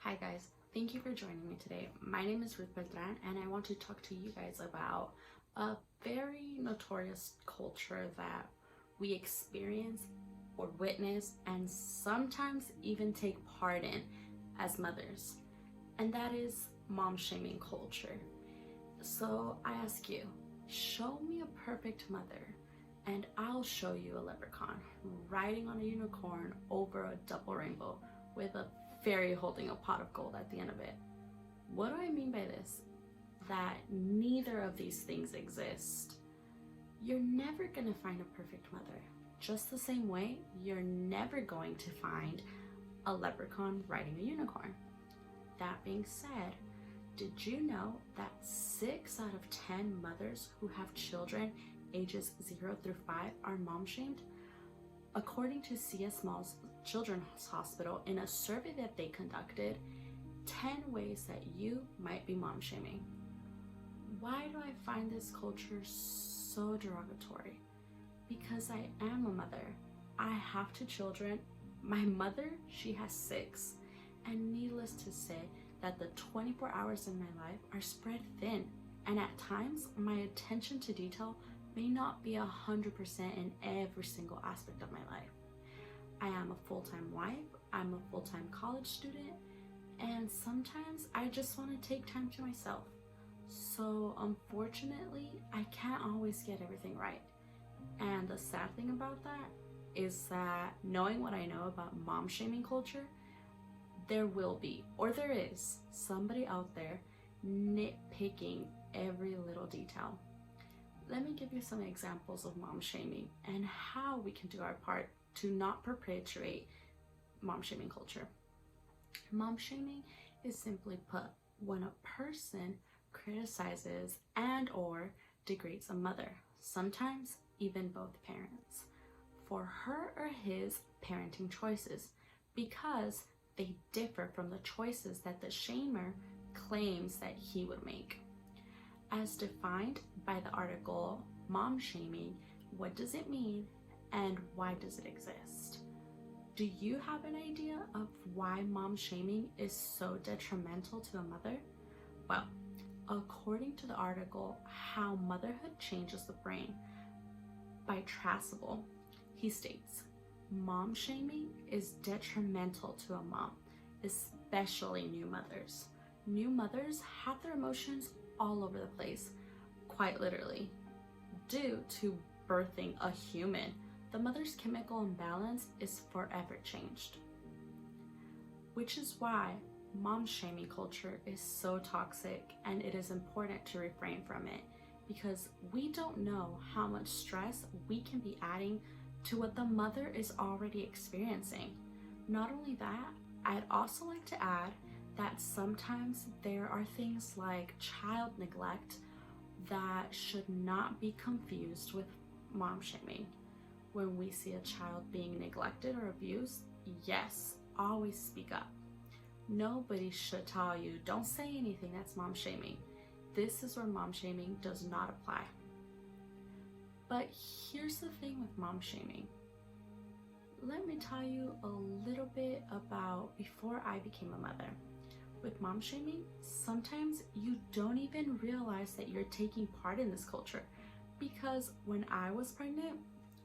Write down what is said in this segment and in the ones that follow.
Hi guys, thank you for joining me today. My name is Ruth Beltran and I want to talk to you guys about a very notorious culture that we experience or witness and sometimes even take part in as mothers, and that is mom shaming culture. So I ask you, show me a perfect mother and I'll show you a leprechaun riding on a unicorn over a double rainbow with a fairy holding a pot of gold at the end of it. What do I mean by this? That neither of these things exist. You're never gonna find a perfect mother. Just the same way, you're never going to find a leprechaun riding a unicorn. That being said, did you know that 6 out of 10 mothers who have children ages 0 through 5 are mom shamed? According to C.S. Small's Children's Hospital, in a survey that they conducted, 10 ways that you might be mom shaming. Why do I find this culture so derogatory? Because I am a mother. I have 2 children. My mother, she has 6. And needless to say that the 24 hours in my life are spread thin. And at times, my attention to detail may not be 100% in every single aspect of my life. I am a full-time wife, I'm a full-time college student, and sometimes I just want to take time to myself. So unfortunately, I can't always get everything right. And the sad thing about that is that knowing what I know about mom shaming culture, there will be, or there is, somebody out there nitpicking every little detail. Let me give you some examples of mom shaming and how we can do our part to not perpetuate mom shaming culture. Mom shaming is simply put when a person criticizes and or degrades a mother, sometimes even both parents, for her or his parenting choices because they differ from the choices that the shamer claims that he would make. As defined by the article Mom Shaming, what does it mean and why does it exist? Do you have an idea of why mom shaming is so detrimental to a mother? Well, according to the article How Motherhood Changes the Brain by Trasable, he states, mom shaming is detrimental to a mom, especially new mothers. New mothers have their emotions all over the place, quite literally. Due to birthing a human, the mother's chemical imbalance is forever changed. Which is why mom shaming culture is so toxic, and it is important to refrain from it because we don't know how much stress we can be adding to what the mother is already experiencing. Not only that, I'd also like to add that sometimes there are things like child neglect that should not be confused with mom shaming. When we see a child being neglected or abused, yes, always speak up. Nobody should tell you, don't say anything, that's mom shaming. This is where mom shaming does not apply. But here's the thing with mom shaming. Let me tell you a little bit about before I became a mother. With mom shaming, sometimes you don't even realize that you're taking part in this culture, because when I was pregnant,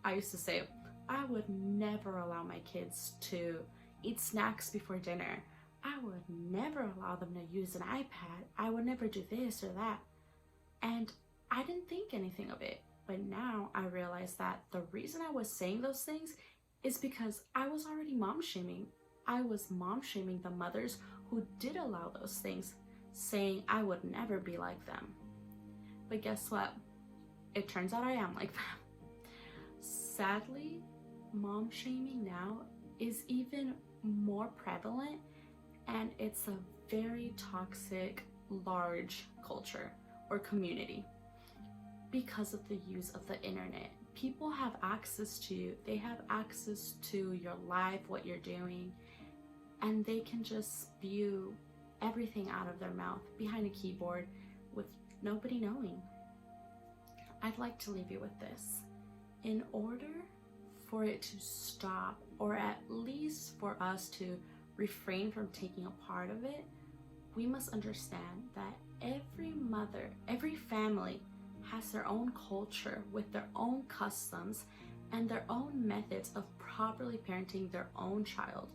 I used to say I would never allow my kids to eat snacks before dinner. I would never allow them to use an iPad. I would never do this or that. And I didn't think anything of it. But now I realize that the reason I was saying those things is because I was already mom shaming. I was mom shaming the mothers who did allow those things, saying I would never be like them. But guess what? It turns out I am like them. Sadly, mom shaming now is even more prevalent, and it's a very toxic, large culture or community because of the use of the internet. People have access to you. They have access to your life, what you're doing, and they can just spew everything out of their mouth behind a keyboard with nobody knowing. I'd like to leave you with this. In order for it to stop, or at least for us to refrain from taking a part of it, we must understand that every mother, every family has their own culture with their own customs and their own methods of properly parenting their own child,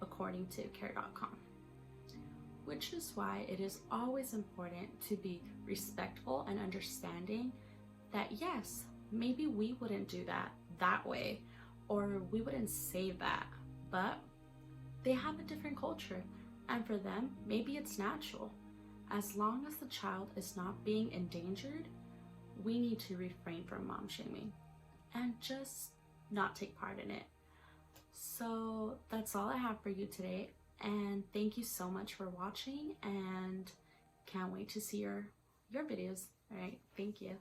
according to care.com. Which is why it is always important to be respectful and understanding that yes, maybe we wouldn't do that way, or we wouldn't say that, but they have a different culture, and for them, maybe it's natural. As long as the child is not being endangered, we need to refrain from mom shaming and just not take part in it. So that's all I have for you today, and thank you so much for watching, and can't wait to see your videos. All right, thank you.